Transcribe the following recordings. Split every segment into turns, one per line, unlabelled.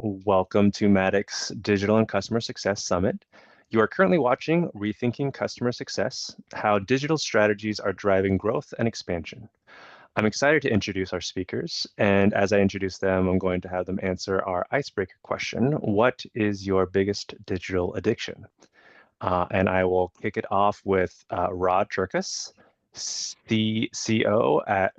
Welcome to Maddox Digital and Customer Success Summit. You are currently watching Rethinking Customer Success, how digital strategies are driving growth and expansion. I'm excited to introduce our speakers, and as I introduce them, I'm going to have them answer our icebreaker question. What is your biggest digital addiction? And I will kick it off with Rod Cherkas, CEO at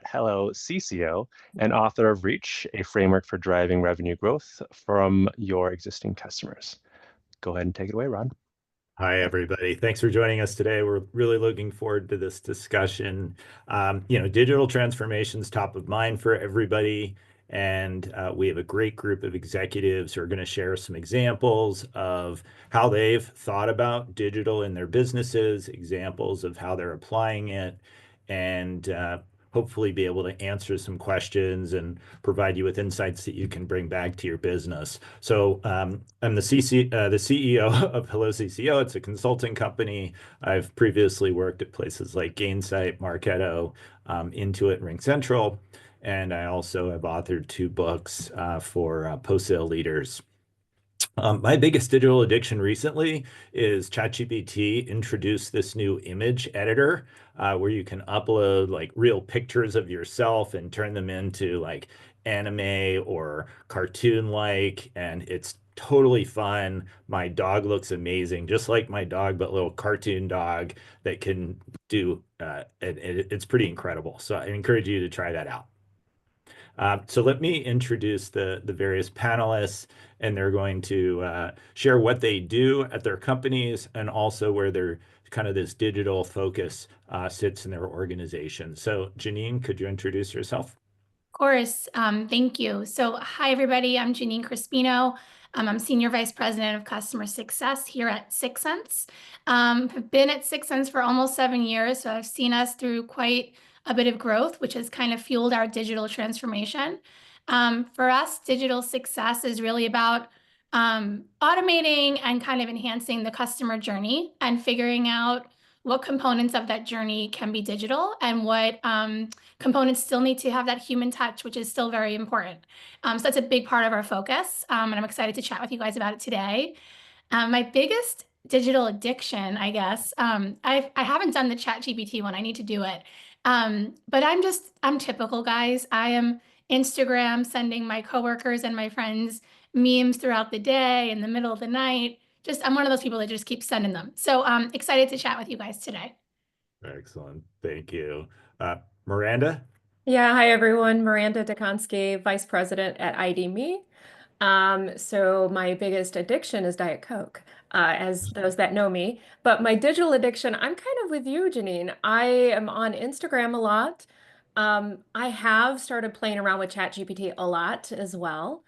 Hello CCO, and author of Reach, a framework for driving revenue growth from your existing customers. Go ahead and take it away, Rod.
Hi, everybody. Thanks for joining us today. We're really looking forward to this discussion. Digital transformation is top of mind for everybody. And we have a great group of executives who are going to share some examples of how they've thought about digital in their businesses, examples of how they're applying it, and hopefully be able to answer some questions and provide you with insights that you can bring back to your business. So I'm the CEO of Hello CCO. It's a consulting company. I've previously worked at places like Gainsight, Marketo, Intuit, and RingCentral. And I also have authored 2 books for post-sale leaders. My biggest digital addiction recently is ChatGPT introduced this new image editor where you can upload like real pictures of yourself and turn them into like anime or cartoon-like, and it's totally fun. My dog looks amazing, just like my dog, but little cartoon dog that can do it's pretty incredible. So I encourage you to try that out. So let me introduce the various panelists, and they're going to share what they do at their companies and also where their kind of this digital focus sits in their organization. So Janine, could you introduce yourself?
Of course. Thank you. So hi, everybody. I'm Janine Crispino. I'm Senior Vice President of Customer Success here at Six Sense. I've been at Six Sense for almost 7 years, so I've seen us through quite a bit of growth, which has kind of fueled our digital transformation. For us, digital success is really about automating and kind of enhancing the customer journey and figuring out what components of that journey can be digital and what components still need to have that human touch, which is still very important. So that's a big part of our focus, and I'm excited to chat with you guys about it today. My biggest digital addiction, I guess, I haven't done the ChatGPT one. I need to do it. But I'm typical, guys. I am Instagram sending my coworkers and my friends memes throughout the day, in the middle of the night. I'm one of those people that just keeps sending them. So I'm excited to chat with you guys today.
Excellent. Thank you. Miranda?
Yeah, hi everyone. Miranda Dekonsky, Vice President at ID.me. So my biggest addiction is Diet Coke, as those that know me. But my digital addiction, I'm kind of with you, Janine. I am on Instagram a lot. I have started playing around with ChatGPT a lot as well.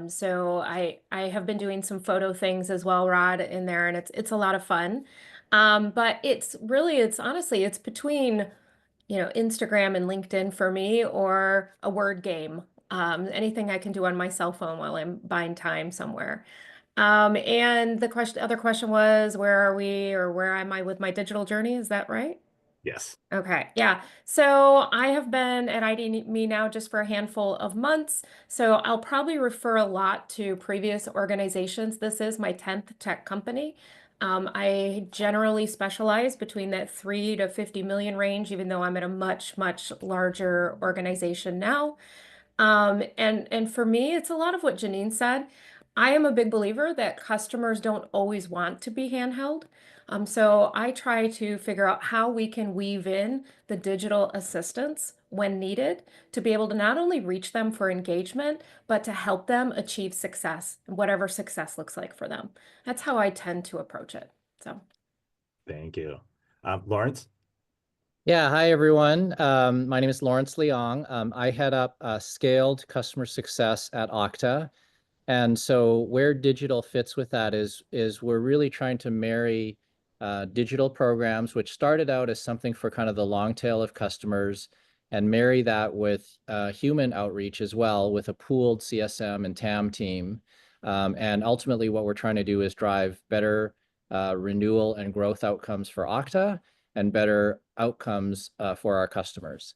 So I have been doing some photo things as well, Rod, in there, and it's a lot of fun. But it's honestly, it's between Instagram and LinkedIn for me, or a word game. Anything I can do on my cell phone while I'm buying time somewhere. And other question was, where are we, or where am I with my digital journey? Is that right?
Yes.
Okay, yeah. So I have been at ID.me now just for a handful of months. So I'll probably refer a lot to previous organizations. This is my 10th tech company. I generally specialize between that 3 to 50 million range, even though I'm at a much, much larger organization now. And for me, it's a lot of what Janine said. I am a big believer that customers don't always want to be handheld. So I try to figure out how we can weave in the digital assistance when needed to be able to not only reach them for engagement, but to help them achieve success, whatever success looks like for them. That's how I tend to approach it. So.
Thank you. Lawrence?
Yeah, hi everyone. My name is Lawrence Leong. I head up scaled customer success at Okta. And so where digital fits with that is we're really trying to marry digital programs, which started out as something for kind of the long tail of customers, and marry that with human outreach as well, with a pooled CSM and TAM team. And ultimately what we're trying to do is drive better renewal and growth outcomes for Okta and better outcomes for our customers.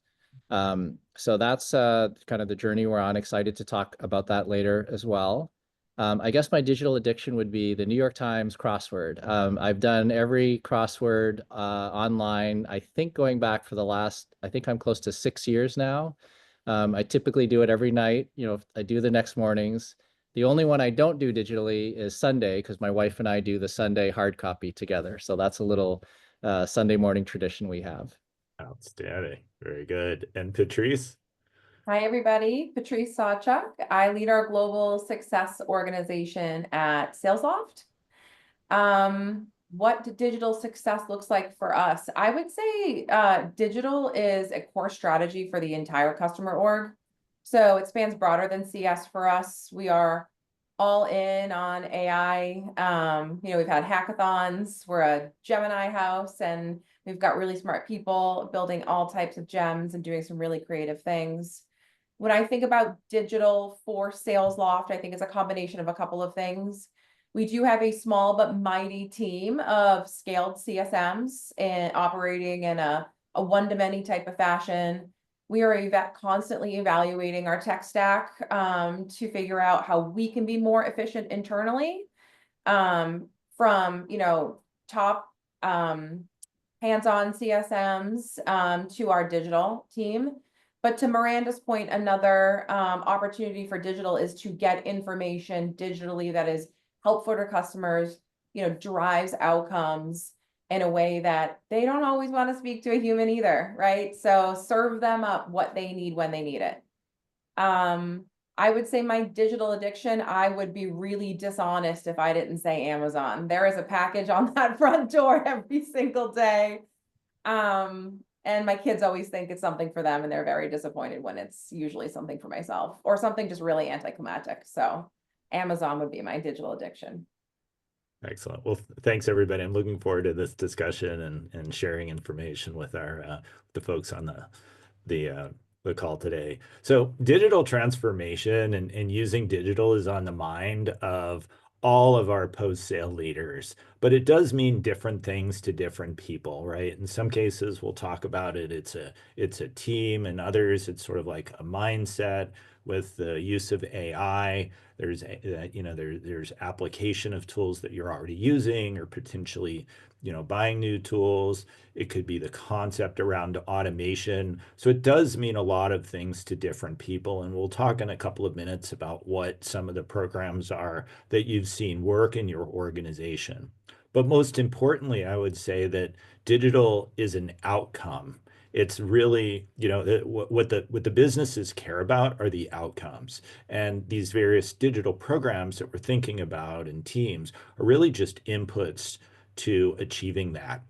So that's kind of the journey we're on. Excited to talk about that later as well. I guess my digital addiction would be the New York Times crossword. I've done every crossword online, I think going back for the last, I think I'm close to 6 years now. I typically do it every night. I do the next mornings. The only one I don't do digitally is Sunday, because my wife and I do the Sunday hard copy together. So that's a little Sunday morning tradition we have.
Outstanding. Very good. And Patrice?
Hi, everybody. Patrice Sawchuk. I lead our global success organization at SalesLoft. What digital success looks like for us? I would say digital is a core strategy for the entire customer org. So it spans broader than CS for us. We are all in on AI. We've had hackathons. We're a Gemini house, and we've got really smart people building all types of gems and doing some really creative things. When I think about digital for SalesLoft, I think it's a combination of a couple of things. We do have a small but mighty team of scaled CSMs and operating in a one-to-many type of fashion. We are constantly evaluating our tech stack to figure out how we can be more efficient internally, from top hands-on CSMs to our digital team. But to Miranda's point, another opportunity for digital is to get information digitally that is helpful to customers, drives outcomes in a way that they don't always want to speak to a human either, right? So serve them up what they need when they need it. I would say my digital addiction, I would be really dishonest if I didn't say Amazon. There is a package on that front door every single day. And my kids always think it's something for them, and they're very disappointed when it's usually something for myself or something just really anticlimactic. So Amazon would be my digital addiction.
Excellent. Well, thanks everybody. I'm looking forward to this discussion and sharing information with our the folks on the call today. So digital transformation and using digital is on the mind of all of our post-sale leaders, but it does mean different things to different people, right? In some cases, we'll talk about it. It's a team, and others, it's sort of like a mindset with the use of AI. There's there's application of tools that you're already using, or potentially buying new tools. It could be the concept around automation. So it does mean a lot of things to different people. And we'll talk in a couple of minutes about what some of the programs are that you've seen work in your organization. But most importantly, I would say that digital is an outcome. It's really, what the businesses care about are the outcomes. And these various digital programs that we're thinking about and teams are really just inputs to achieving that.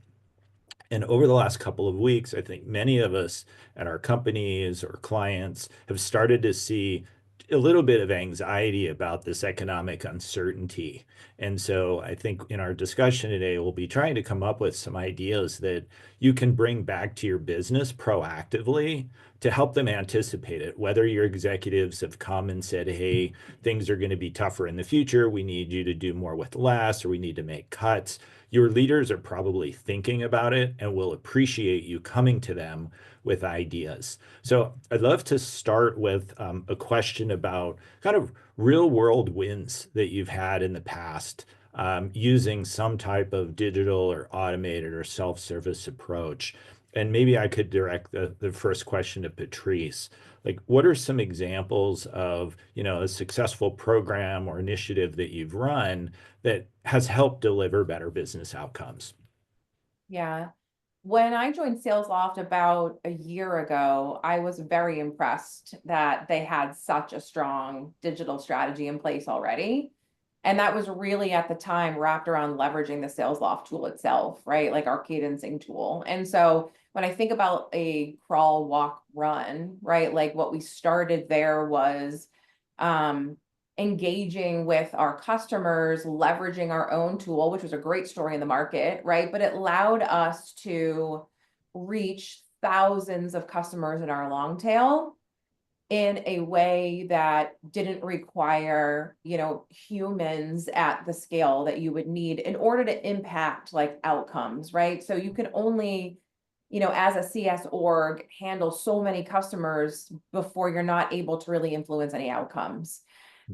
And over the last couple of weeks, I think many of us at our companies or clients have started to see a little bit of anxiety about this economic uncertainty. And so I think in our discussion today, we'll be trying to come up with some ideas that you can bring back to your business proactively to help them anticipate it. Whether your executives have come and said, hey, things are going to be tougher in the future, we need you to do more with less, or we need to make cuts. Your leaders are probably thinking about it and will appreciate you coming to them with ideas. So I'd love to start with a question about kind of real world wins that you've had in the past using some type of digital or automated or self-service approach. And maybe I could direct the first question to Patrice. Like, what are some examples of, a successful program or initiative that you've run that has helped deliver better business outcomes?
Yeah. When I joined SalesLoft about a year ago, I was very impressed that they had such a strong digital strategy in place already. And that was really at the time wrapped around leveraging the SalesLoft tool itself, right? Like our cadencing tool. And so when I think about a crawl, walk, run, right? Like what we started there was engaging with our customers, leveraging our own tool, which was a great story in the market, right? But it allowed us to reach thousands of customers in our long tail in a way that didn't require, humans at the scale that you would need in order to impact like outcomes, right? So you can only as a CS org, handle so many customers before you're not able to really influence any outcomes.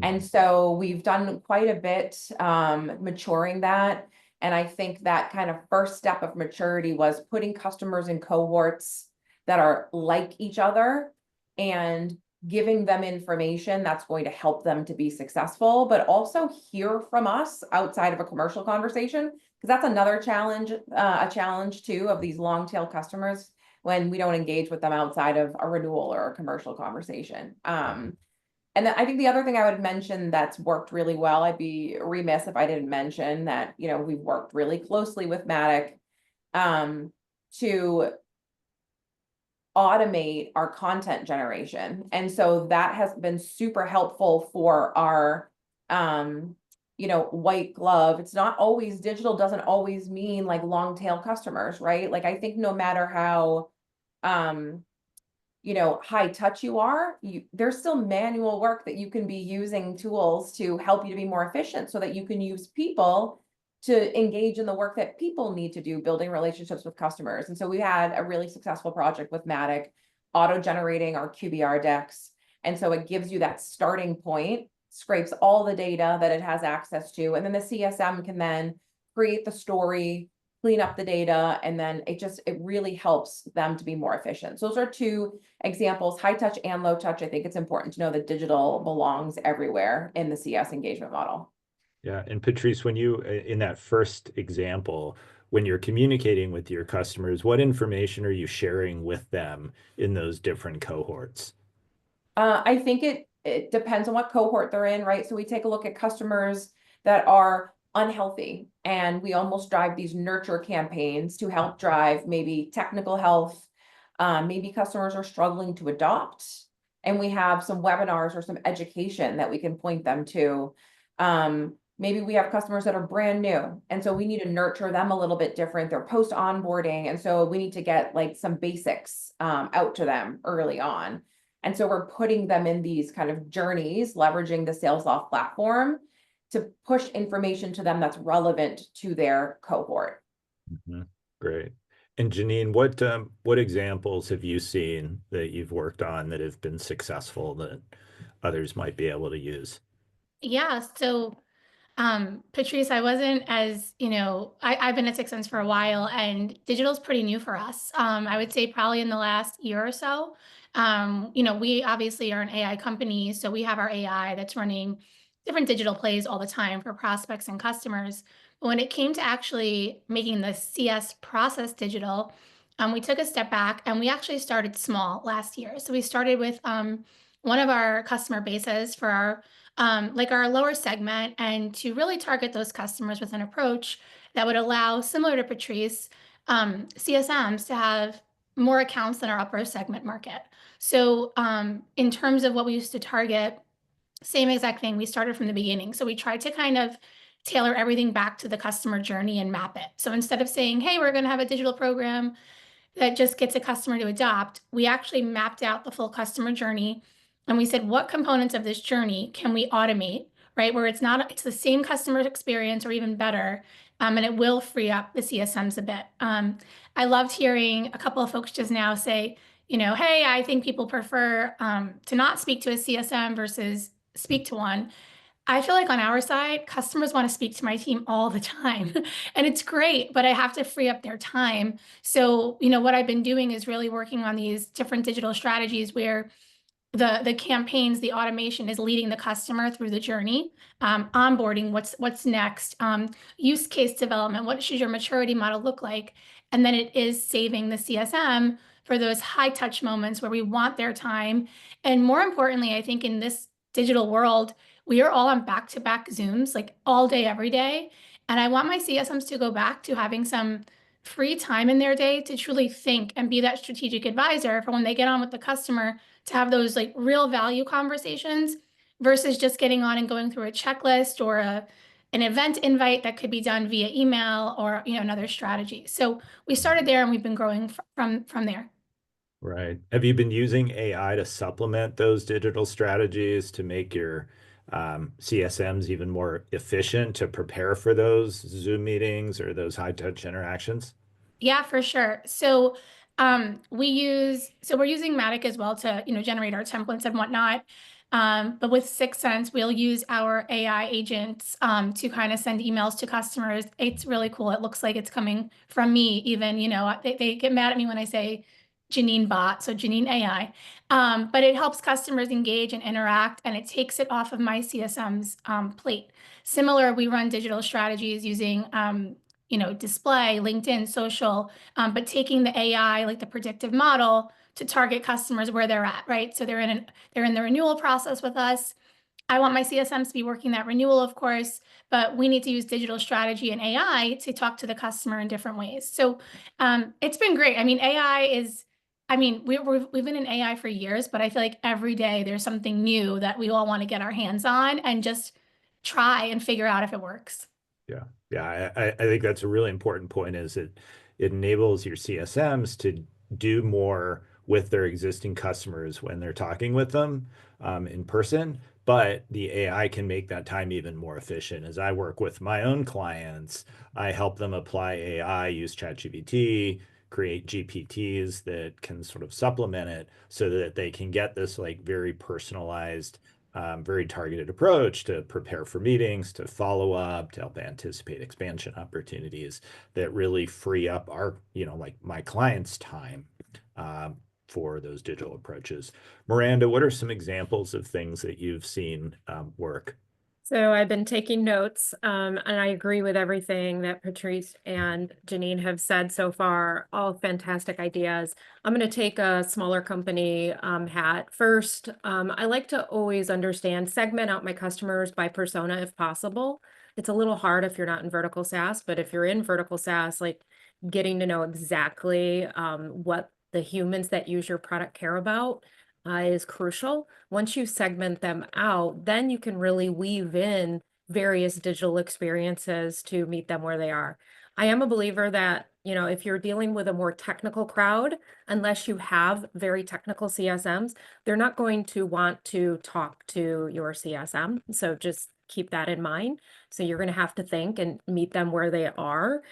And so we've done quite a bit maturing that. And I think that kind of first step of maturity was putting customers in cohorts that are like each other and giving them information that's going to help them to be successful, but also hear from us outside of a commercial conversation, because that's another challenge, a challenge too of these long tail customers when we don't engage with them outside of a renewal or a commercial conversation. And then I think the other thing I would mention that's worked really well, I'd be remiss if I didn't mention that, we've worked really closely with Matic to automate our content generation. And so that has been super helpful for our, white glove. It's not always digital, doesn't always mean like long tail customers, right? Like I think no matter how, high touch you are, there's still manual work that you can be using tools to help you to be more efficient so that you can use people to engage in the work that people need to do, building relationships with customers. And so we had a really successful project with Matic, auto-generating our QBR decks. And so it gives you that starting point, scrapes all the data that it has access to, and then the CSM can then create the story, clean up the data, and then it really helps them to be more efficient. So those are two examples, high touch and low touch. I think it's important to know that digital belongs everywhere in the CS engagement model.
Yeah, and Patrice, when you, in that first example, when you're communicating with your customers, what information are you sharing with them in those different cohorts?
I think it depends on what cohort they're in, right? So we take a look at customers that are unhealthy, and we almost drive these nurture campaigns to help drive maybe technical health. Maybe customers are struggling to adopt, and we have some webinars or some education that we can point them to. Maybe we have customers that are brand new, and so we need to nurture them a little bit different. They're post onboarding, and so we need to get like some basics out to them early on. And so we're putting them in these kind of journeys, leveraging the SalesLoft platform to push information to them that's relevant to their cohort.
Great. And Janine, what examples have you seen that you've worked on that have been successful that others might be able to use?
Yeah, so Patrice, I wasn't as, I've been at 6 Sense for a while, and digital is pretty new for us. I would say probably in the last year or so. We obviously are an AI company, so we have our AI that's running different digital plays all the time for prospects and customers. But when it came to actually making the CS process digital, we took a step back and we actually started small last year. So we started with one of our customer bases for our lower segment, and to really target those customers with an approach that would allow, similar to Patrice, CSMs to have more accounts than our upper segment market. So in terms of what we used to target, same exact thing. We started from the beginning. So we tried to kind of tailor everything back to the customer journey and map it. So instead of saying, hey, we're going to have a digital program that just gets a customer to adopt, we actually mapped out the full customer journey. And we said, what components of this journey can we automate, right? Where it's the same customer experience or even better. And it will free up the CSMs a bit. I loved hearing a couple of folks just now say, hey, I think people prefer to not speak to a CSM versus speak to one. I feel like on our side, customers want to speak to my team all the time, and it's great, but I have to free up their time. So, what I've been doing is really working on these different digital strategies where the campaigns, the automation is leading the customer through the journey, onboarding, what's next, use case development, what should your maturity model look like? And then it is saving the CSM for those high touch moments where we want their time. And more importantly, I think in this digital world, we are all on back-to-back Zooms, like all day, every day. And I want my CSMs to go back to having some free time in their day to truly think and be that strategic advisor for when they get on with the customer, to have those like real value conversations versus just getting on and going through a checklist or an event invite that could be done via email or another strategy. So we started there and we've been growing from there.
Right. Have you been using AI to supplement those digital strategies to make your CSMs even more efficient to prepare for those Zoom meetings or those high touch interactions?
Yeah, for sure. So We're using Matic as well to, generate our templates and whatnot. But with 6sense, we'll use our AI agents to kind of send emails to customers. It's really cool. It looks like it's coming from me even, they get mad at me when I say Janine bot, so Janine AI. But it helps customers engage and interact, and it takes it off of my CSM's plate. Similar, we run digital strategies using display, LinkedIn, social, but taking the AI, like the predictive model, to target customers where they're at, right? So they're in the renewal process with us. I want my CSMs to be working that renewal, of course, but we need to use digital strategy and AI to talk to the customer in different ways. So it's been great. I mean, we've been in AI for years, but I feel like every day there's something new that we all want to get our hands on and just try and figure out if it works.
Yeah. Yeah. I think that's a really important point, is it enables your CSMs to do more with their existing customers when they're talking with them in person, but the AI can make that time even more efficient. As I work with my own clients, I help them apply AI, use ChatGPT, create GPTs that can sort of supplement it so that they can get this like very personalized, very targeted approach to prepare for meetings, to follow up, to help anticipate expansion opportunities that really free up our, like my clients' time for those digital approaches. Miranda, what are some examples of things that you've seen work?
So I've been taking notes, and I agree with everything that Patrice and Janine have said so far. All fantastic ideas. I'm going to take a smaller company hat. First, I like to always segment out my customers by persona if possible. It's a little hard if you're not in vertical SaaS, but if you're in vertical SaaS, like getting to know exactly what the humans that use your product care about is crucial. Once you segment them out, then you can really weave in various digital experiences to meet them where they are. I am a believer that, if you're dealing with a more technical crowd, unless you have very technical CSMs, they're not going to want to talk to your CSM. So just keep that in mind. So you're going to have to think and meet them where they are.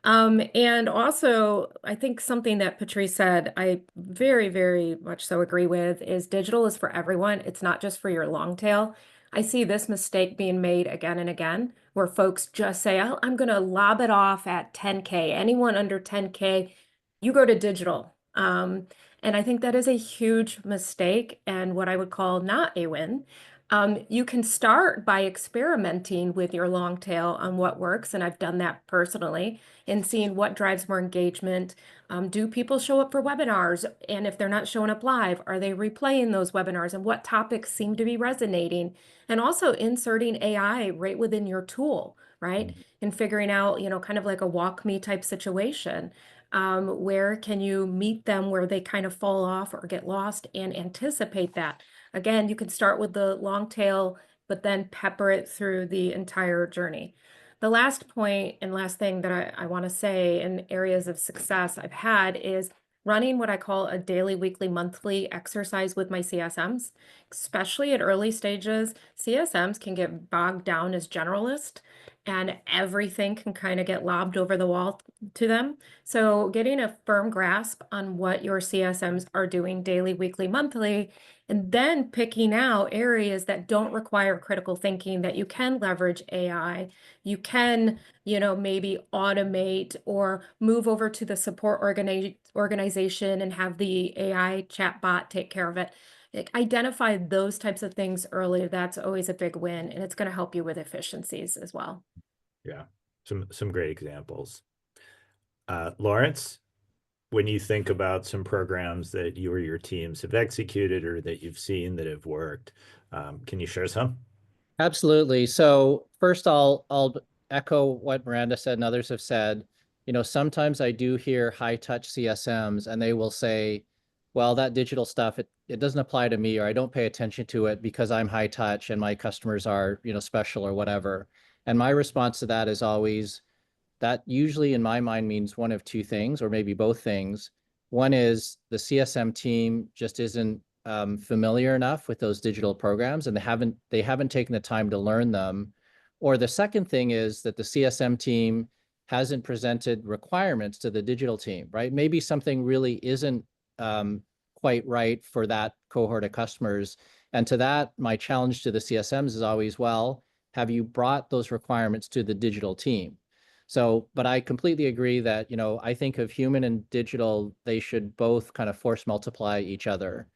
And also, I think something that Patrice said, I very, very much so agree with, is digital is for everyone. It's not just for your long tail. I see this mistake being made again and again, where folks just say, oh, I'm going to lob it off at 10K. Anyone under 10K, you go to digital. And I think that is a huge mistake and what I would call not a win. You can start by experimenting with your long tail on what works, and I've done that personally, and seeing what drives more engagement. Do people show up for webinars? And if they're not showing up live, are they replaying those webinars? And what topics seem to be resonating? And also inserting AI right within your tool, right? And figuring out, kind of like a walk me type situation. Where can you meet them where they kind of fall off or get lost, and anticipate that? Again, you can start with the long tail, but then pepper it through the entire journey. The last point and last thing that I want to say in areas of success I've had is running what I call a daily, weekly, monthly exercise with my CSMs, especially at early stages. CSMs can get bogged down as generalist, and everything can kind of get lobbed over the wall to them. So getting a firm grasp on what your CSMs are doing daily, weekly, monthly, and then picking out areas that don't require critical thinking, that you can leverage AI, you can, maybe automate or move over to the support organization and have the AI chatbot take care of it. Identify those types of things early. That's always a big win, and it's going to help you with efficiencies as well.
Yeah, some great examples. Lawrence, when you think about some programs that you or your teams have executed or that you've seen that have worked, can you share some?
Absolutely. So first, I'll echo what Miranda said and others have said. Sometimes I do hear high touch CSMs, and they will say, well, that digital stuff, it doesn't apply to me, or I don't pay attention to it because I'm high touch and my customers are, special or whatever. And my response to that is always, that usually in my mind means one of two things, or maybe both things. One is the CSM team just isn't familiar enough with those digital programs, and they haven't taken the time to learn them. Or the second thing is that the CSM team hasn't presented requirements to the digital team, right? Maybe something really isn't quite right for that cohort of customers. And to that, my challenge to the CSMs is always, well, have you brought those requirements to the digital team? So, but I completely agree that, I think of human and digital, they should both kind of force multiply each other.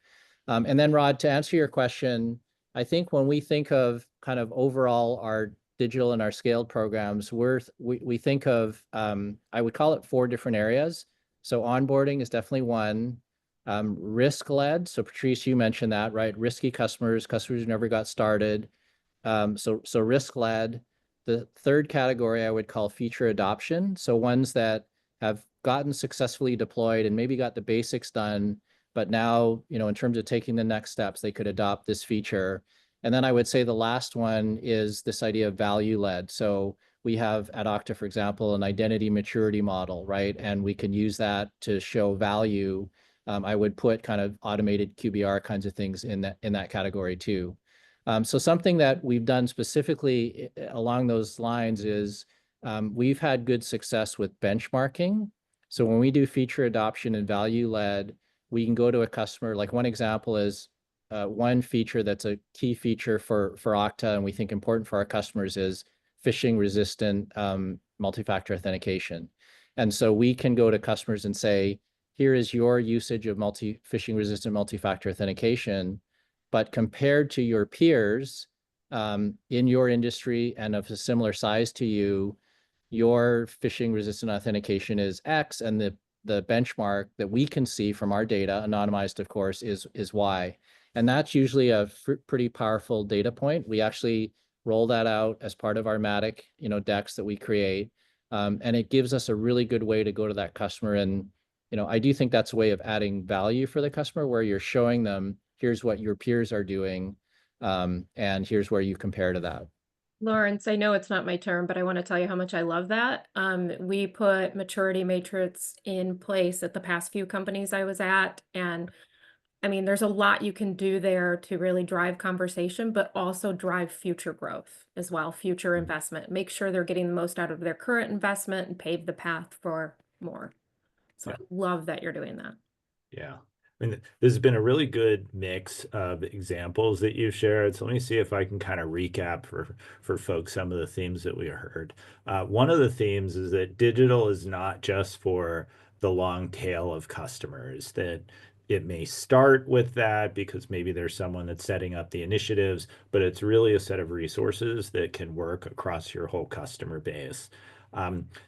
And then Rod, to answer your question, I think when we think of kind of overall our digital and our scaled programs, we think of, I would call it 4 different areas. So onboarding is definitely one. Risk-led, so Patrice, you mentioned that, right? Risky customers who never got started. So risk-led. The third category I would call feature adoption. So ones that have gotten successfully deployed and maybe got the basics done, but now, in terms of taking the next steps, they could adopt this feature. And then I would say the last one is this idea of value-led. So we have at Okta, for example, an identity maturity model, right? And we can use that to show value. I would put kind of automated QBR kinds of things in that category too. So something that we've done specifically along those lines is we've had good success with benchmarking. So when we do feature adoption and value-led, we can go to a customer, like one example is one feature that's a key feature for Okta and we think important for our customers is phishing resistant multi-factor authentication. And so we can go to customers and say, here is your usage of phishing resistant multi-factor authentication, but compared to your peers in your industry and of a similar size to you, your phishing resistant authentication is X, and the benchmark that we can see from our data, anonymized of course, is Y. And that's usually a pretty powerful data point. We actually roll that out as part of our Matic, decks that we create. And it gives us a really good way to go to that customer. And, I do think that's a way of adding value for the customer where you're showing them, here's what your peers are doing, and here's where you compare to that.
Lawrence, I know it's not my term, but I want to tell you how much I love that. We put maturity matrix in place at the past few companies I was at. And I mean, there's a lot you can do there to really drive conversation, but also drive future growth as well, future investment. Make sure they're getting the most out of their current investment and pave the path for more. So I love that you're doing that.
Yeah. I mean, this has been a really good mix of examples that you shared. So let me see if I can kind of recap for folks some of the themes that we heard. One of the themes is that digital is not just for the long tail of customers, that it may start with that because maybe there's someone that's setting up the initiatives, but it's really a set of resources that can work across your whole customer base.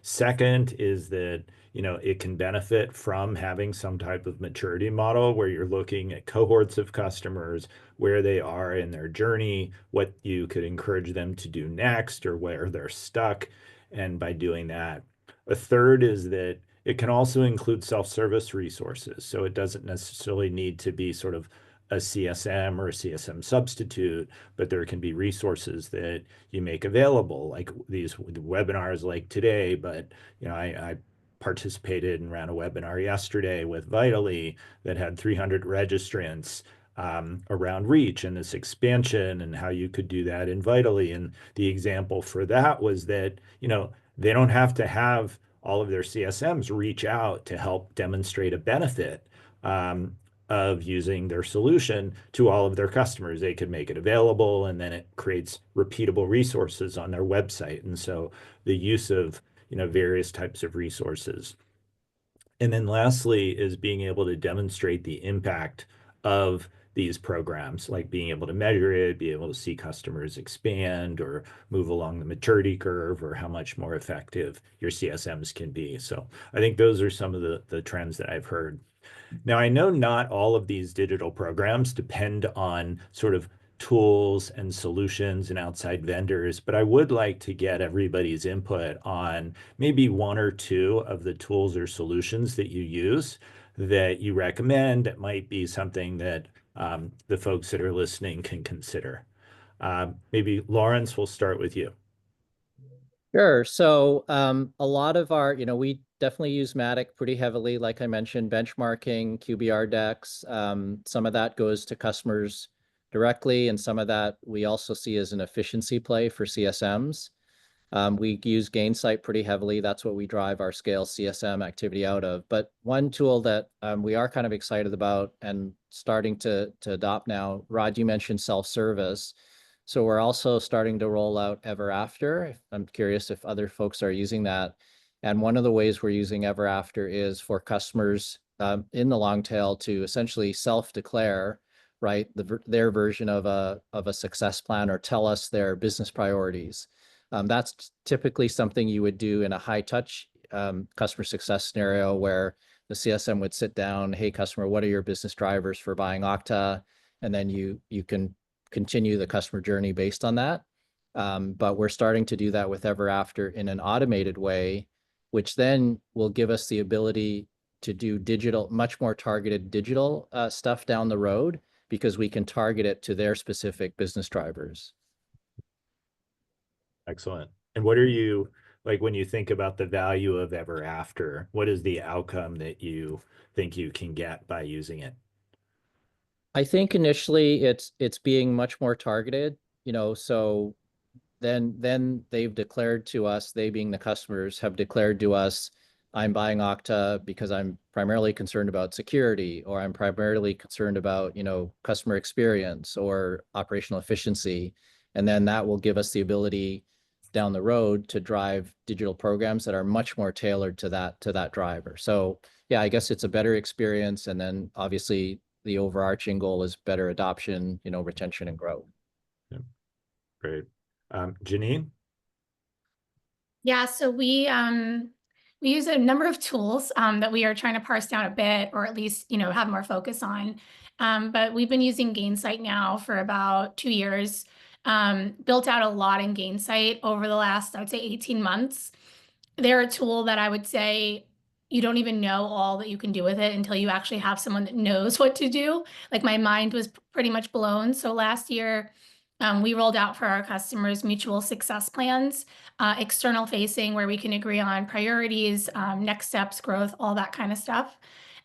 Second is that it can benefit from having some type of maturity model where you're looking at cohorts of customers, where they are in their journey, what you could encourage them to do next, or where they're stuck. And by doing that, a third is that it can also include self-service resources. So it doesn't necessarily need to be sort of a CSM or a CSM substitute, but there can be resources that you make available, like these webinars like today. But I participated and ran a webinar yesterday with Vitally that had 300 registrants around reach and this expansion and how you could do that in Vitally. And the example for that was that, they don't have to have all of their CSMs reach out to help demonstrate a benefit of using their solution to all of their customers. They could make it available, and then it creates repeatable resources on their website. And so the use of various types of resources. And then lastly is being able to demonstrate the impact of these programs, like being able to measure it, be able to see customers expand or move along the maturity curve, or how much more effective your CSMs can be. So I think those are some of the trends that I've heard. Now, I know not all of these digital programs depend on sort of tools and solutions and outside vendors, but I would like to get everybody's input on maybe one or two of the tools or solutions that you use that you recommend that might be something that the folks that are listening can consider. Maybe Lawrence, we'll start with you.
Sure. So a lot of our, we definitely use Matic pretty heavily, like I mentioned, benchmarking, QBR decks. Some of that goes to customers directly, and some of that we also see as an efficiency play for CSMs. We use Gainsight pretty heavily. That's what we drive our scale CSM activity out of. But one tool that we are kind of excited about and starting to adopt now, Rod, you mentioned self-service. So we're also starting to roll out Ever After. I'm curious if other folks are using that. And one of the ways we're using Ever After is for customers in the long tail to essentially self-declare, right, their version of a success plan, or tell us their business priorities. That's typically something you would do in a high touch customer success scenario where the CSM would sit down, hey, customer, what are your business drivers for buying Okta? And then you can continue the customer journey based on that. But we're starting to do that with Ever After in an automated way, which then will give us the ability to do digital, much more targeted digital stuff down the road, because we can target it to their specific business drivers.
Excellent. And what are you, like, when you think about the value of Ever After, what is the outcome that you think you can get by using it?
I think initially it's being much more targeted, so then they've declared to us, they being the customers, have declared to us, I'm buying Okta because I'm primarily concerned about security, or I'm primarily concerned about, customer experience or operational efficiency. And then that will give us the ability down the road to drive digital programs that are much more tailored to that driver. So yeah, I guess it's a better experience. And then obviously the overarching goal is better adoption, retention and growth.
Yeah. Great. Janine?
Yeah, so we use a number of tools that we are trying to parse down a bit, or at least, have more focus on. But we've been using Gainsight now for about 2 years. Built out a lot in Gainsight over the last, I would say, 18 months. They're a tool that I would say you don't even know all that you can do with it until you actually have someone that knows what to do. Like, my mind was pretty much blown. So last year, we rolled out for our customers mutual success plans, external facing, where we can agree on priorities, next steps, growth, all that kind of stuff.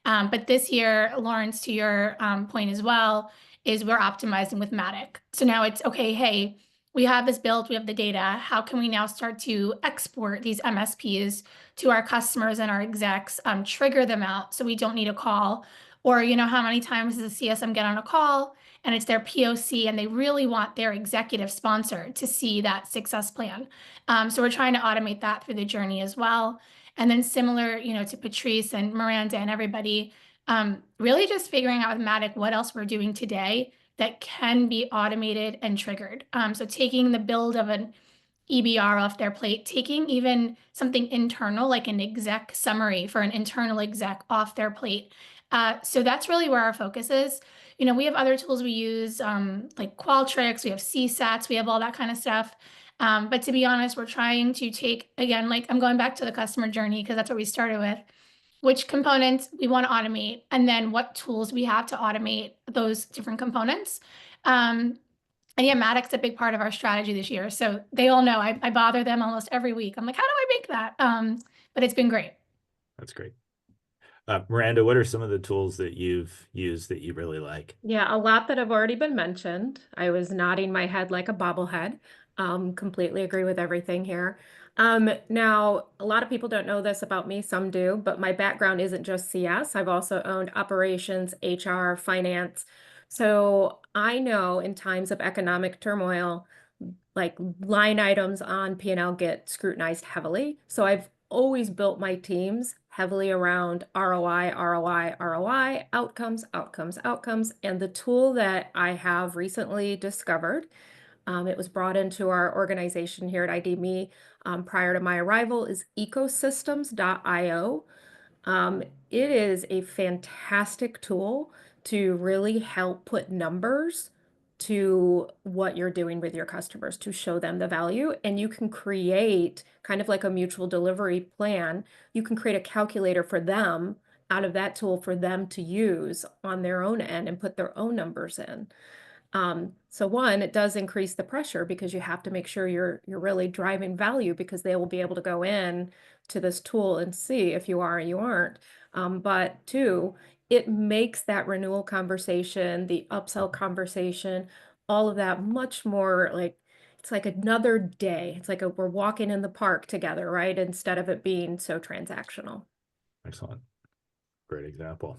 But this year, Lawrence, to your point as well, is we're optimizing with Matic. So now it's okay, hey, we have this built, we have the data. How can we now start to export these MSPs to our customers and our execs, trigger them out so we don't need a call? Or, how many times does a CSM get on a call and it's their POC and they really want their executive sponsor to see that success plan? So we're trying to automate that through the journey as well. And then similar, to Patrice and Miranda and everybody, really just figuring out with Matic what else we're doing today that can be automated and triggered. So taking the build of an EBR off their plate, taking even something internal like an exec summary for an internal exec off their plate. So that's really where our focus is. We have other tools we use, like Qualtrics, we have CSATs, we have all that kind of stuff. But to be honest, we're trying to take, again, like I'm going back to the customer journey because that's what we started with, which components we want to automate, and then what tools we have to automate those different components. And yeah, Matic's a big part of our strategy this year. So they all know I bother them almost every week. I'm like, how do I make that? But it's been great.
That's great. Miranda, what are some of the tools that you've used that you really like?
Yeah, a lot that have already been mentioned. I was nodding my head like a bobblehead. Completely agree with everything here. Now, a lot of people don't know this about me, some do, but my background isn't just CS. I've also owned operations, HR, finance. So I know in times of economic turmoil, like line items on P&L get scrutinized heavily. So I've always built my teams heavily around ROI, ROI, ROI, outcomes, outcomes, outcomes. And the tool that I have recently discovered, it was brought into our organization here at ID.me prior to my arrival, is ecosystems.io. It is a fantastic tool to really help put numbers to what you're doing with your customers to show them the value. And you can create kind of like a mutual delivery plan. You can create a calculator for them out of that tool for them to use on their own end and put their own numbers in. So one, it does increase the pressure because you have to make sure you're really driving value, because they will be able to go in to this tool and see if you are or you aren't. But two, it makes that renewal conversation, the upsell conversation, all of that much more like it's like another day. It's like we're walking in the park together, right? Instead of it being so transactional.
Excellent. Great example.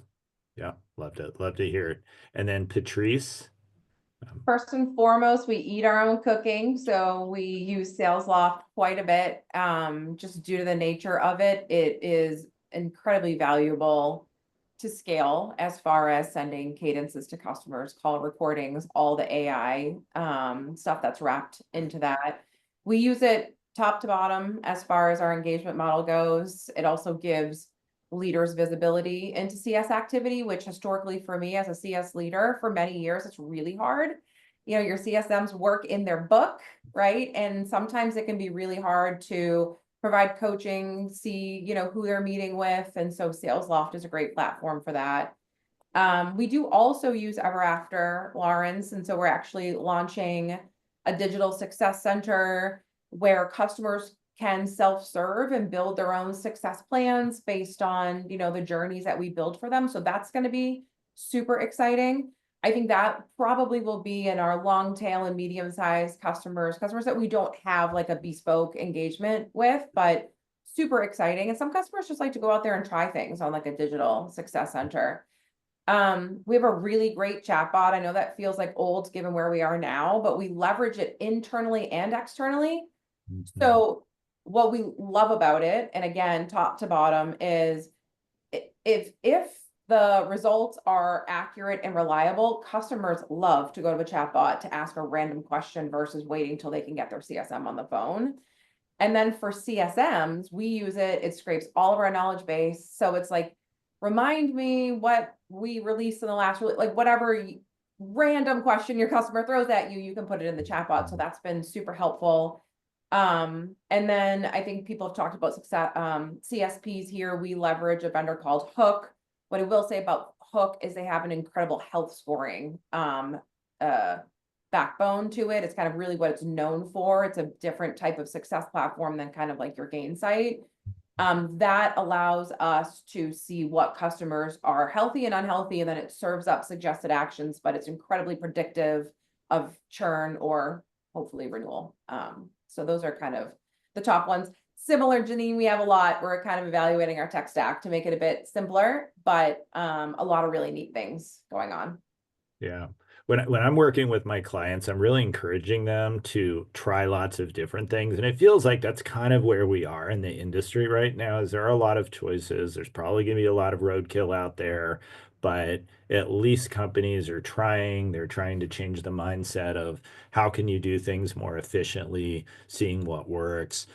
Yeah, love to hear it. And then Patrice.
First and foremost, we eat our own cooking, so we use SalesLoft quite a bit. Just due to the nature of it, it is incredibly valuable to scale as far as sending cadences to customers, call recordings, all the AI stuff that's wrapped into that. We use it top to bottom as far as our engagement model goes. It also gives leaders visibility into CS activity, which historically for me as a CS leader for many years, it's really hard. You know, your CSMs work in their book, right? And sometimes it can be really hard to provide coaching, see, you know, who they're meeting with. And so SalesLoft is a great platform for that. We do also use Ever After, Lawrence. And so we're actually launching a digital success center where customers can self-serve and build their own success plans based on, you know, the journeys that we build for them. So that's going to be super exciting. I think that probably will be in our long tail and medium-sized customers that we don't have like a bespoke engagement with, but super exciting. And some customers just like to go out there and try things on like a digital success center. We have a really great chatbot. I know that feels like old given where we are now, but we leverage it internally and externally. So what we love about it, and again, top to bottom, is if the results are accurate and reliable, customers love to go to a chatbot to ask a random question versus waiting till they can get their CSM on the phone. And then for CSMs, we use it. It scrapes all of our knowledge base. So it's like, remind me what we released in the last, like whatever random question your customer throws at you, you can put it in the chatbot. So that's been super helpful. And then I think people have talked about success, CSPs here. We leverage a vendor called Hook. What I will say about Hook is they have an incredible health scoring backbone to it. It's kind of really what it's known for. It's a different type of success platform than kind of like your gain site. That allows us to see what customers are healthy and unhealthy, and then it serves up suggested actions, but it's incredibly predictive of churn or hopefully renewal. So those are kind of the top ones. Similar, Janine, we have a lot. We're kind of evaluating our tech stack to make it a bit simpler, but a lot of really neat things going on.
Yeah. When I'm working with my clients, I'm really encouraging them to try lots of different things. And it feels like that's kind of where we are in the industry right now, is there are a lot of choices. There's probably going to be a lot of roadkill out there, but at least companies are trying. They're trying to change the mindset of how can you do things more efficiently, seeing what works.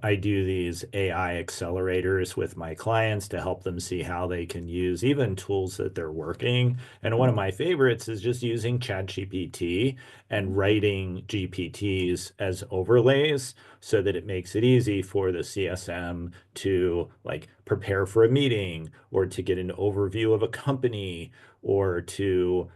I do these AI accelerators with my clients to help them see how they can use even tools that they're working. And one of my favorites is just using ChatGPT and writing GPTs as overlays so that it makes it easy for the CSM to like prepare for a meeting or to get an overview of a company or to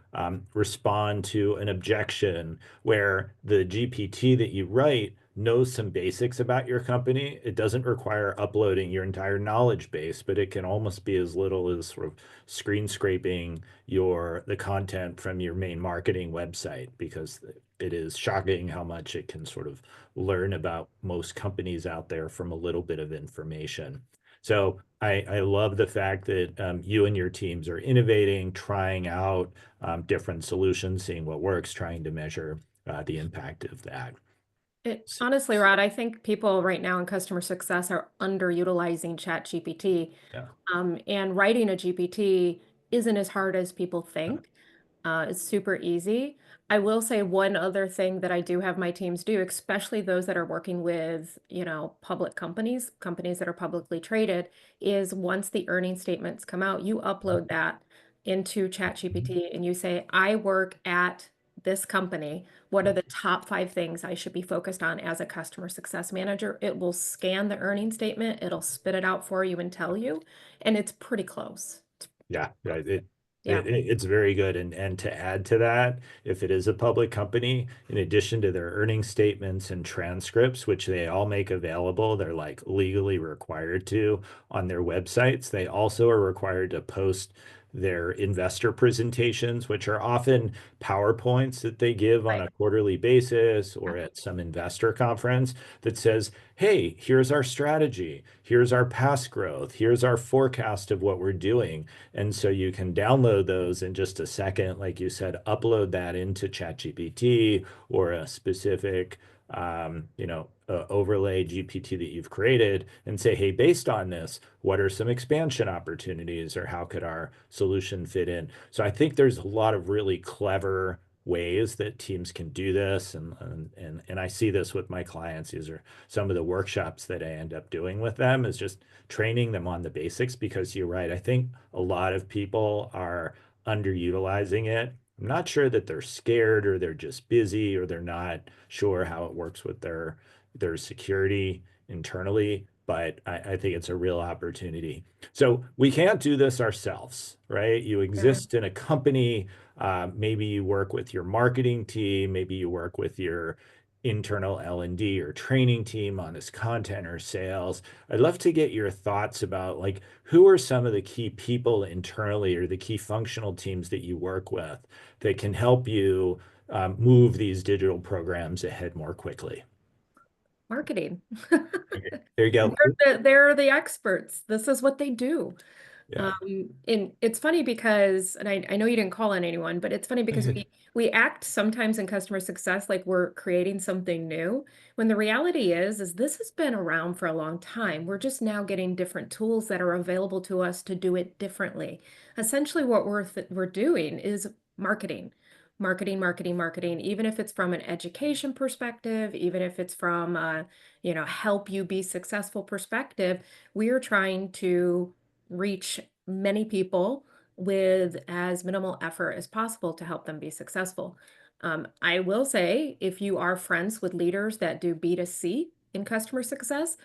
respond to an objection, where the GPT that you write knows some basics about your company. It doesn't require uploading your entire knowledge base, but it can almost be as little as sort of screen scraping the content from your main marketing website, because it is shocking how much it can sort of learn about most companies out there from a little bit of information. So I love the fact that you and your teams are innovating, trying out different solutions, seeing what works, trying to measure the impact of that.
Honestly, Rod, I think people right now in customer success are underutilizing ChatGPT.
Yeah.
And writing a GPT isn't as hard as people think. It's super easy. I will say one other thing that I do have my teams do, especially those that are working with, public companies that are publicly traded, is once the earning statements come out, you upload that into ChatGPT and you say, I work at this company. What are the top 5 things I should be focused on as a customer success manager? It will scan the earning statement. It'll spit it out for you and tell you, and it's pretty close.
Yeah, right.
Yeah.
It's very good. And to add to that, if it is a public company, in addition to their earning statements and transcripts, which they all make available, they're like legally required to on their websites, they also are required to post their investor presentations, which are often PowerPoints that they give on
Right.
a quarterly basis or at some investor conference that says, hey, here's our strategy, here's our past growth, here's our forecast of what we're doing. And so you can download those in just a second, like you said, upload that into ChatGPT or a specific overlay GPT that you've created and say, hey, based on this, what are some expansion opportunities or how could our solution fit in? So I think there's a lot of really clever ways that teams can do this. And I see this with my clients. These are some of the workshops that I end up doing with them, is just training them on the basics, because you're right. I think a lot of people are underutilizing it. I'm not sure that they're scared or they're just busy or they're not sure how it works with their security internally, but I think it's a real opportunity. So we can't do this ourselves, right? You exist in a company, maybe you work with your marketing team, maybe you work with your internal L&D or training team on this content or sales. I'd love to get your thoughts about, like, who are some of the key people internally or the key functional teams that you work with that can help you move these digital programs ahead more quickly?
Marketing.
Okay, there you go.
They're the experts. This is what they do.
Yeah.
And it's funny because, and I know you didn't call on anyone, but it's funny because we act sometimes in customer success like we're creating something new, when the reality is this has been around for a long time. We're just now getting different tools that are available to us to do it differently. Essentially, what we're doing is marketing. Marketing, marketing, marketing, even if it's from an education perspective, even if it's from help you be successful perspective, we are trying to reach many people with as minimal effort as possible to help them be successful. I will say, if you are friends with leaders that do B2C in customer success,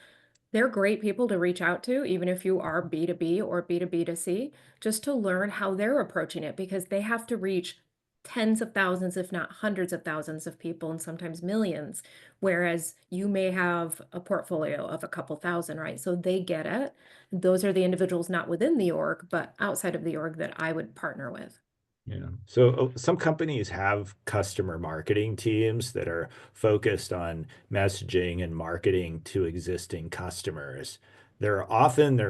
they're great people to reach out to, even if you are B2B or B2B2C, just to learn how they're approaching it, because they have to reach tens of thousands, if not hundreds of thousands of people, and sometimes millions, whereas you may have a portfolio of a couple thousand, right? So they get it. Those are the individuals not within the org, but outside of the org that I would partner with.
Yeah. So some companies have customer marketing teams that are focused on messaging and marketing to existing customers. Their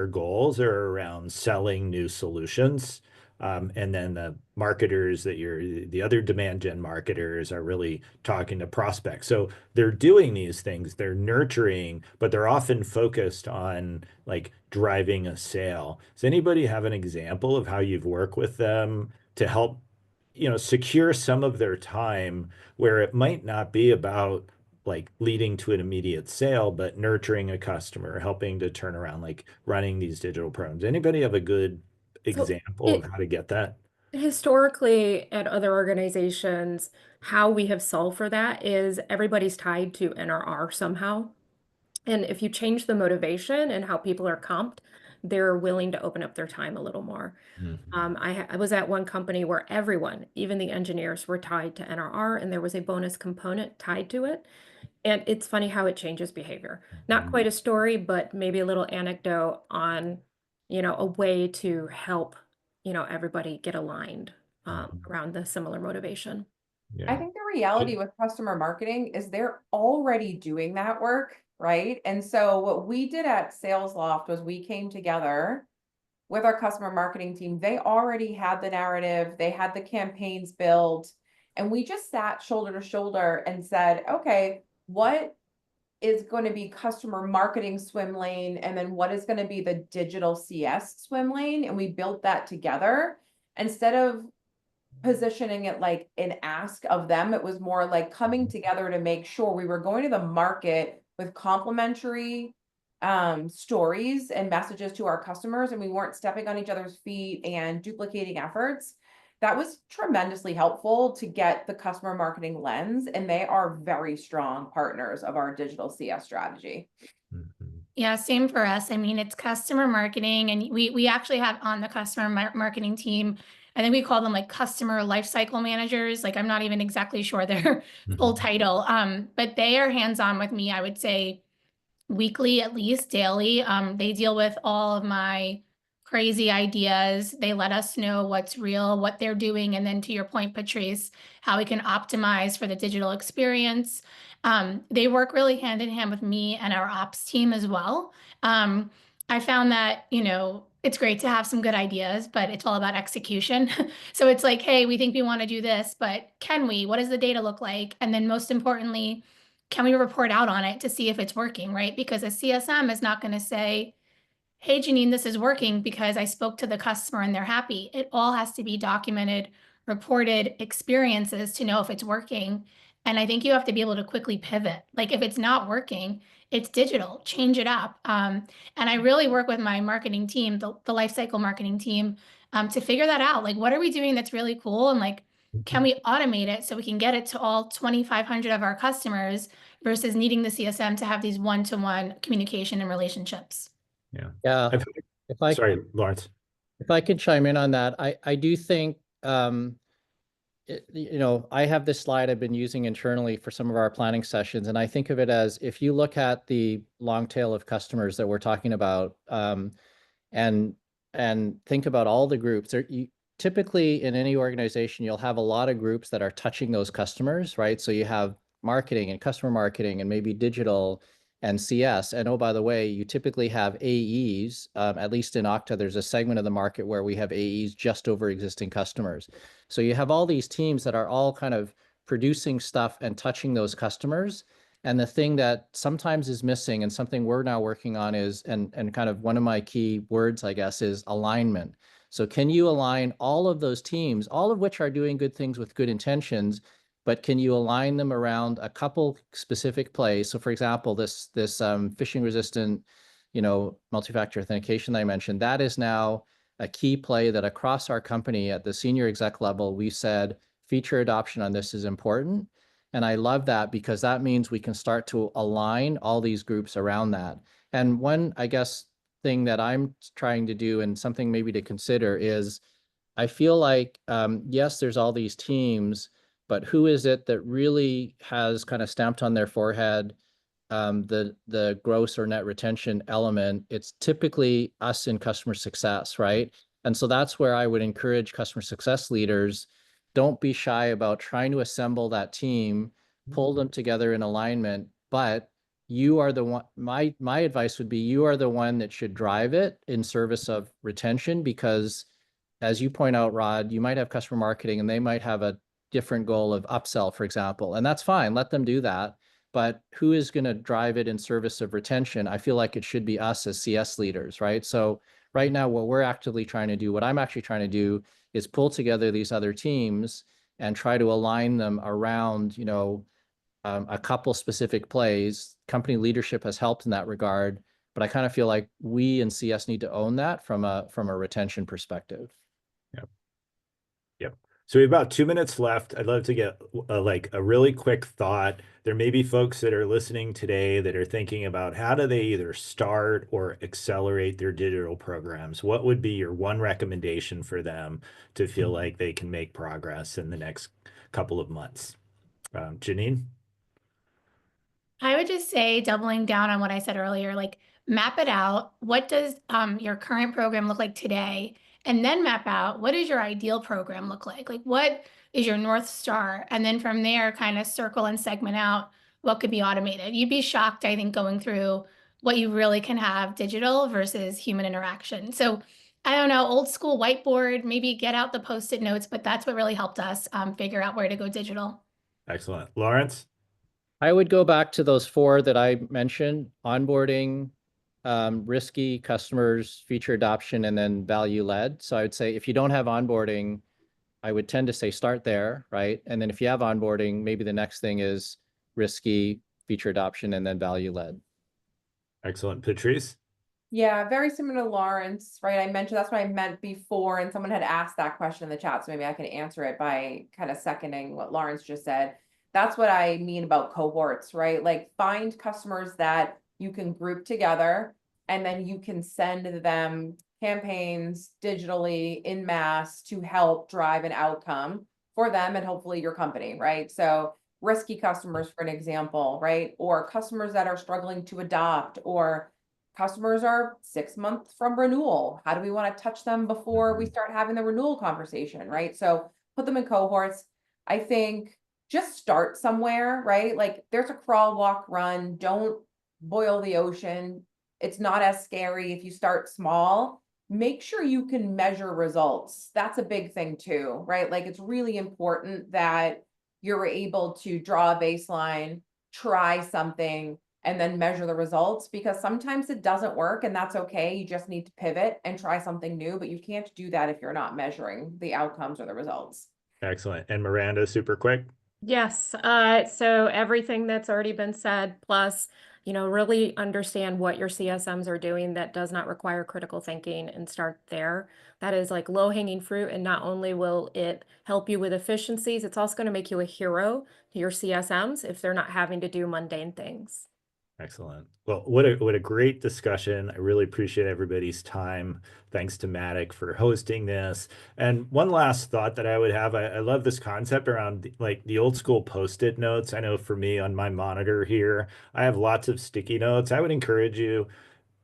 goals are around selling new solutions. And then the marketers the other demand gen marketers are really talking to prospects. So they're doing these things, they're nurturing, but they're often focused on, like, driving a sale. Does anybody have an example of how you've worked with them to help, secure some of their time, where it might not be about, like, leading to an immediate sale, but nurturing a customer, helping to turn around, like, running these digital programs? Anybody have a good
So
example of how to get that?
historically, at other organizations, how we have solved for that is everybody's tied to NRR somehow. And if you change the motivation and how people are comped, they're willing to open up their time a little more. I was at one company where everyone, even the engineers, were tied to NRR, and there was a bonus component tied to it. And it's funny how it changes behavior. Not quite a story, but maybe a little anecdote on, a way to help, everybody get aligned around the similar motivation.
Yeah.
I think the reality with customer marketing is they're already doing that work, right? And so what we did at Sales Loft was we came together with our customer marketing team. They already had the narrative, they had the campaigns built, and we just sat shoulder to shoulder and said, okay, what is going to be customer marketing swim lane, and then what is going to be the digital CS swim lane? And we built that together. Instead of positioning it like an ask of them, it was more like coming together to make sure we were going to the market with complementary stories and messages to our customers, and we weren't stepping on each other's feet and duplicating efforts. That was tremendously helpful to get the customer marketing lens, and they are very strong partners of our digital CS strategy.
Yeah, same for us. I mean, it's customer marketing, and we actually have on the customer marketing team, I think we call them like customer lifecycle managers. Like, I'm not even exactly sure their full title, but they are hands-on with me, I would say weekly, at least daily. They deal with all of my crazy ideas. They let us know what's real, what they're doing. And then to your point, Patrice, how we can optimize for the digital experience. They work really hand in hand with me and our ops team as well. I found that, it's great to have some good ideas, but it's all about execution. So it's like, hey, we think we want to do this, but can we? What does the data look like? And then most importantly, can we report out on it to see if it's working, right? Because a CSM is not going to say, hey, Janine, this is working because I spoke to the customer and they're happy. It all has to be documented, reported experiences to know if it's working. And I think you have to be able to quickly pivot. Like if it's not working, it's digital, change it up. And I really work with my marketing team, the lifecycle marketing team, to figure that out. Like, what are we doing that's really cool? And like, can we automate it so we can get it to all 2,500 of our customers versus needing the CSM to have these one-to-one communication and relationships?
Yeah.
Yeah.
Sorry, Lawrence.
If I could chime in on that, I do think, I have this slide I've been using internally for some of our planning sessions, and I think of it as if you look at the long tail of customers that we're talking about, and think about all the groups. Typically in any organization, you'll have a lot of groups that are touching those customers, right? So you have marketing and customer marketing and maybe digital and CS. And oh, by the way, you typically have AEs, at least in Okta, there's a segment of the market where we have AEs just over existing customers. So you have all these teams that are all kind of producing stuff and touching those customers. And the thing that sometimes is missing and something we're now working on is, and kind of one of my key words, I guess, is alignment. So can you align all of those teams, all of which are doing good things with good intentions, but can you align them around a couple specific plays? So for example, this phishing resistant, multi-factor authentication that I mentioned, that is now a key play that across our company at the senior exec level, we said feature adoption on this is important. And I love that because that means we can start to align all these groups around that. And one, I guess, thing that I'm trying to do and something maybe to consider is I feel like, yes, there's all these teams, but who is it that really has kind of stamped on their forehead the gross or net retention element? It's typically us in customer success, right? And so that's where I would encourage customer success leaders, don't be shy about trying to assemble that team, pull them together in alignment, but you are the one, my advice would be you are the one that should drive it in service of retention, because as you point out, Rod, you might have customer marketing and they might have a different goal of upsell, for example, and that's fine, let them do that. But who is going to drive it in service of retention? I feel like it should be us as CS leaders, right? So right now, what we're actively trying to do, what I'm actually trying to do is pull together these other teams and try to align them around, a couple specific plays. Company leadership has helped in that regard, but I kind of feel like we in CS need to own that from a retention perspective.
Yep. So we have about 2 minutes left. I'd love to get a really quick thought. There may be folks that are listening today that are thinking about how do they either start or accelerate their digital programs. What would be your one recommendation for them to feel like they can make progress in the next couple of months? Janine?
I would just say, doubling down on what I said earlier, like map it out. What does your current program look like today? And then map out, what does your ideal program look like? Like, what is your North Star? And then from there, kind of circle and segment out what could be automated. You'd be shocked, I think, going through what you really can have digital versus human interaction. So I don't know, old school whiteboard, maybe get out the Post-it notes, but that's what really helped us figure out where to go digital.
Excellent. Lawrence?
I would go back to those four that I mentioned: onboarding, risky customers, feature adoption, and then value led. So I would say if you don't have onboarding, I would tend to say start there, right? And then if you have onboarding, maybe the next thing is risky, feature adoption, and then value led.
Excellent. Patrice?
Yeah, very similar to Lawrence, right? I mentioned that's what I meant before, and someone had asked that question in the chat, so maybe I can answer it by kind of seconding what Lawrence just said. That's what I mean about cohorts, right? Like find customers that you can group together, and then you can send them campaigns digitally in mass to help drive an outcome for them and hopefully your company, right? So risky customers, for an example, right? Or customers that are struggling to adopt, or customers are 6 months from renewal. How do we want to touch them before we start having the renewal conversation, right? So put them in cohorts. I think just start somewhere, right? Like there's a crawl, walk, run. Don't boil the ocean. It's not as scary if you start small. Make sure you can measure results. That's a big thing too, right? Like it's really important that you're able to draw a baseline, try something, and then measure the results, because sometimes it doesn't work and that's okay. You just need to pivot and try something new, but you can't do that if you're not measuring the outcomes or the results.
Excellent. And Miranda, super quick.
Yes, so everything that's already been said, plus, really understand what your CSMs are doing that does not require critical thinking and start there. That is like low-hanging fruit, and not only will it help you with efficiencies, it's also going to make you a hero to your CSMs if they're not having to do mundane things.
Excellent. Well, what a great discussion. I really appreciate everybody's time. Thanks to Matic for hosting this. And one last thought that I would have, I love this concept around like the old school Post-it notes. I know for me on my monitor here, I have lots of sticky notes. I would encourage you,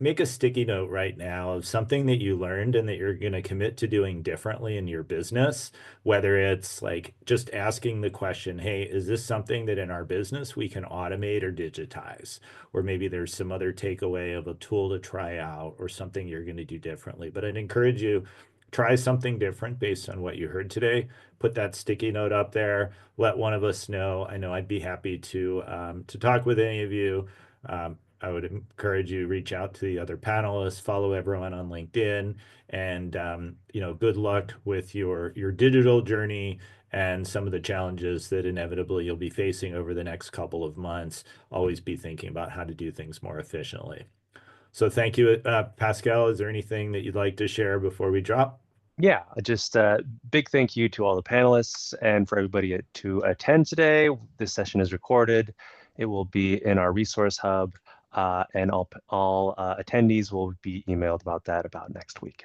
make a sticky note right now of something that you learned and that you're going to commit to doing differently in your business, whether it's like just asking the question, hey, is this something that in our business we can automate or digitize? Or maybe there's some other takeaway of a tool to try out or something you're going to do differently. But I'd encourage you, try something different based on what you heard today. Put that sticky note up there. Let one of us know. I know I'd be happy to talk with any of you. I would encourage you to reach out to the other panelists, follow everyone on LinkedIn, and good luck with your digital journey and some of the challenges that inevitably you'll be facing over the next couple of months. Always be thinking about how to do things more efficiently. So thank you, Pascal. Is there anything that you'd like to share before we drop?
Yeah, just a big thank you to all the panelists and for everybody to attend today. This session is recorded. It will be in our resource hub, and all attendees will be emailed about that about next week.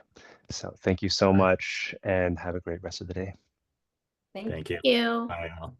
So thank you so much and have a great rest of the day.
Thank you.
Thank you.
You.
Bye, all.